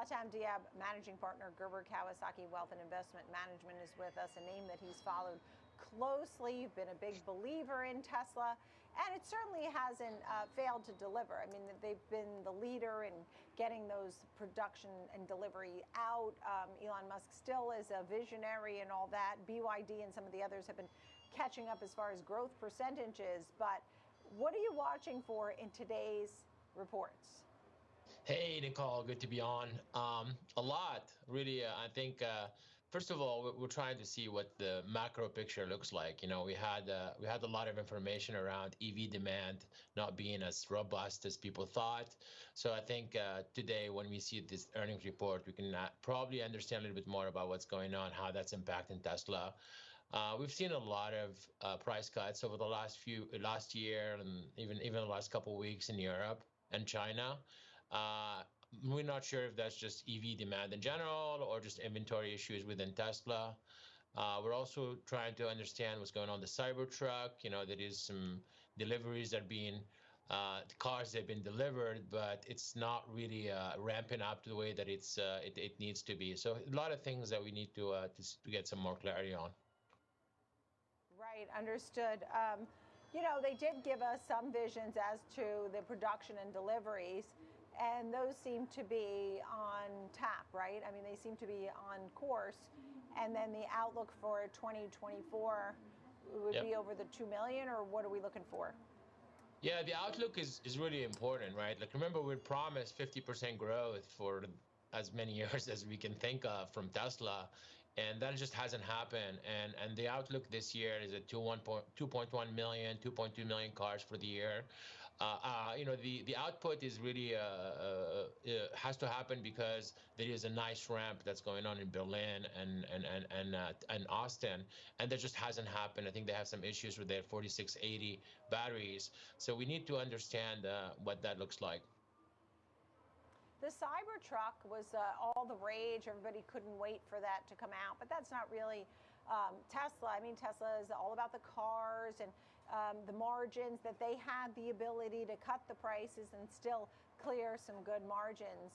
Hatem Dhiab, Managing Partner, Gerber, Kawasaki Wealth and Investment Management, is with us, a name that he's followed closely. You've been a big believer in Tesla, and it certainly hasn't failed to deliver. I mean, they've been the leader in getting those production and delivery out. Elon Musk still is a visionary and all that. BYD and some of the others have been catching up as far as growth percentages. But what are you watching for in today's reports? Hey, Nicole, good to be on. A lot, really. I think first of all, we're trying to see what the macro picture looks like. You know, we had a lot of information around EV demand not being as robust as people thought. So I think today, when we see this earnings report, we can probably understand a little bit more about what's going on, how that's impacting Tesla. We've seen a lot of price cuts over the last year, and even the last couple of weeks in Europe and China. We're not sure if that's just EV demand in general or just inventory issues within Tesla. We're also trying to understand what's going on with the Cybertruck. You know, there is some deliveries that are being cars that have been delivered, but it's not really ramping up to the way that it needs to be. So a lot of things that we need to get some more clarity on. Right, understood. You know, they did give us some visions as to the production and deliveries, and those seem to be on tap, right? I mean, they seem to be on course. And then the outlook for 2024 would be over the 2 million, or what are we looking for? Yeah, the outlook is really important, right? Like, remember, we promised 50% growth for as many years as we can think of from Tesla, and that just hasn't happened. And the outlook this year is at 2.1 million, 2.2 million cars for the year. You know, the output is really has to happen because there is a nice ramp that's going on in Berlin and Austin, and that just hasn't happened. I think they have some issues with their 4680 batteries, so we need to understand what that looks like. The Cybertruck was all the rage. Everybody couldn't wait for that to come out, but that's not really Tesla. I mean, Tesla is all about the cars and the margins, that they had the ability to cut the prices and still clear some good margins.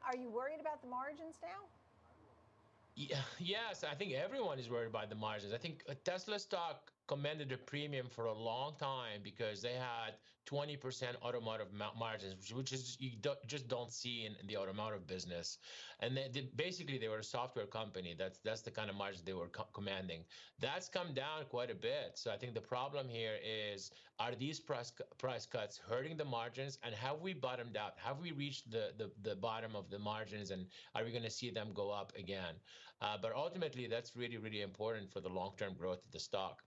Are you worried about the margins now? Yeah, yes, I think everyone is worried about the margins. I think Tesla stock commanded a premium for a long time because they had 20% automotive margins, which is just don't see in the automotive business. And basically they were a software company. That's the kind of margins they were commanding. That's come down quite a bit. So I think the problem here is, are these price cuts hurting the margins? And have we bottomed out? Have we reached the bottom of the margins? And are we going to see them go up again? But ultimately, that's really, really important for the long-term growth of the stock.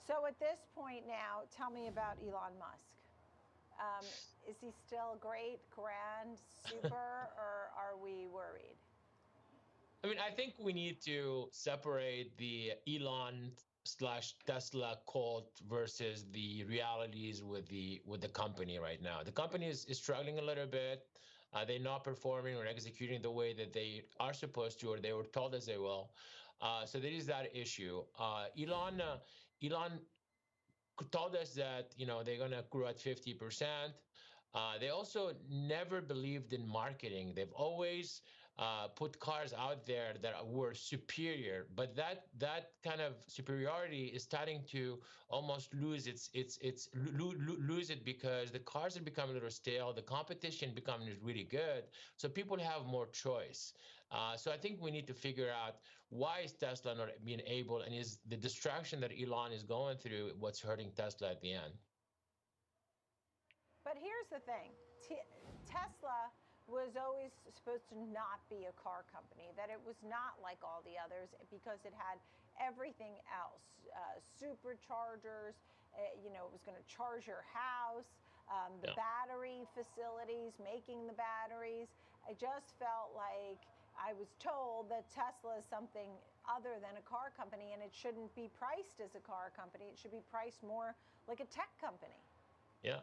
So at this point now, tell me about Elon Musk. Is he still great, grand, super, or are we worried? I mean, I think we need to separate the Elon/Tesla cult versus the realities with the company right now. The company is struggling a little bit. They're not performing or executing the way that they are supposed to, or they were told as they will. So there is that issue. Elon told us that, you know, they're going to grow at 50%. They also never believed in marketing. They've always put cars out there that were superior, but that kind of superiority is starting to almost lose lose it because the cars are becoming a little stale. The competition becoming really good, so people have more choice. So I think we need to figure out, why is Tesla not being able, and is the distraction that Elon is going through what's hurting Tesla at the end? But here's the thing. Tesla was always supposed to not be a car company, that it was not like all the others because it had everything else, superchargers, you know, it was going to charge your house, the battery facilities, making the batteries. I just felt like I was told that Tesla is something other than a car company, and it shouldn't be priced as a car company. It should be priced more like a tech company. Yeah.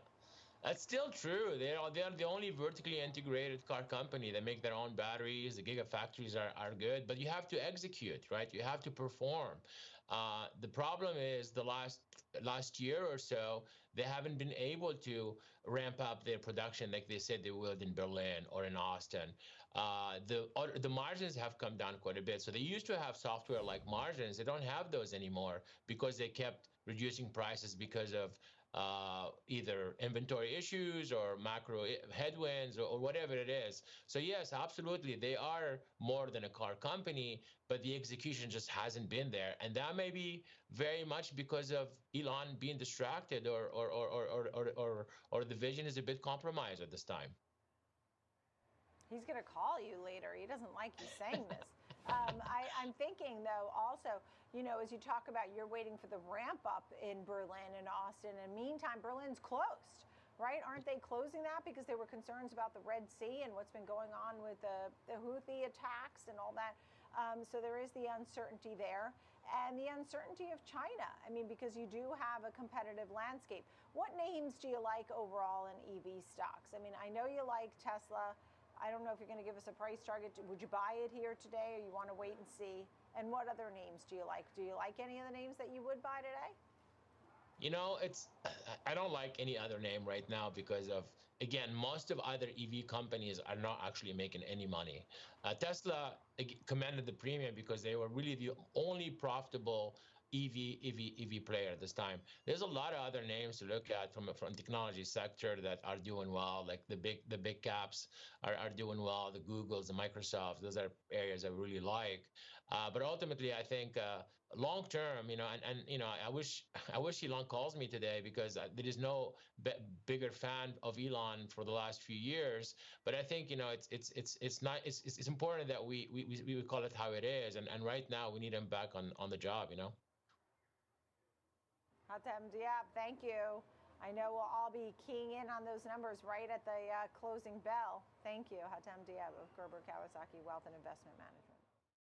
That's still true. They are the only vertically integrated car company. They make their own batteries. The gigafactories are good, but you have to execute, right? You have to perform. The problem is the last year or so, they haven't been able to ramp up their production like they said they would in Berlin or in Austin. The margins have come down quite a bit. So they used to have software like margins. They don't have those anymore because they kept reducing prices because of either inventory issues or macro headwinds or whatever it is. So yes, absolutely, they are more than a car company, but the execution just hasn't been there, and that may be very much because of Elon being distracted, or the vision is a bit compromised at this time. He's going to call you later. He doesn't like you saying this. I'm thinking, though, also, as you talk about, you're waiting for the ramp up in Berlin and Austin. And meantime, Berlin's closed, right? Aren't they closing that because there were concerns about the Red Sea and what's been going on with the Houthi attacks and all that? So there is the uncertainty there. And the uncertainty of China. I mean, because you do have a competitive landscape. What names do you like overall in EV stocks? I mean, I know you like Tesla. I don't know if you're going to give us a price target. Would you buy it here today, or you want to wait and see? And what other names do you like? Do you like any of the names that you would buy today? I don't like any other name right now because of, again, most of other EV companies are not actually making any money. Tesla commanded the premium because they were really the only profitable EV player at this time. There's a lot of other names to look at from technology sector that are doing well, like the big caps are doing well, the Googles, the Microsofts. Those are areas I really like. But ultimately, I think long term, I wish Elon calls me today because there is no bigger fan of Elon for the last few years. But I think it's important that we call it how it is, and right now we need him back on the job. Hatem Dhiab, thank you. I know we'll all be keying in on those numbers right at the closing bell. Thank you, Hatem Dhiab of Gerber Kawasaki Wealth and Investment Management.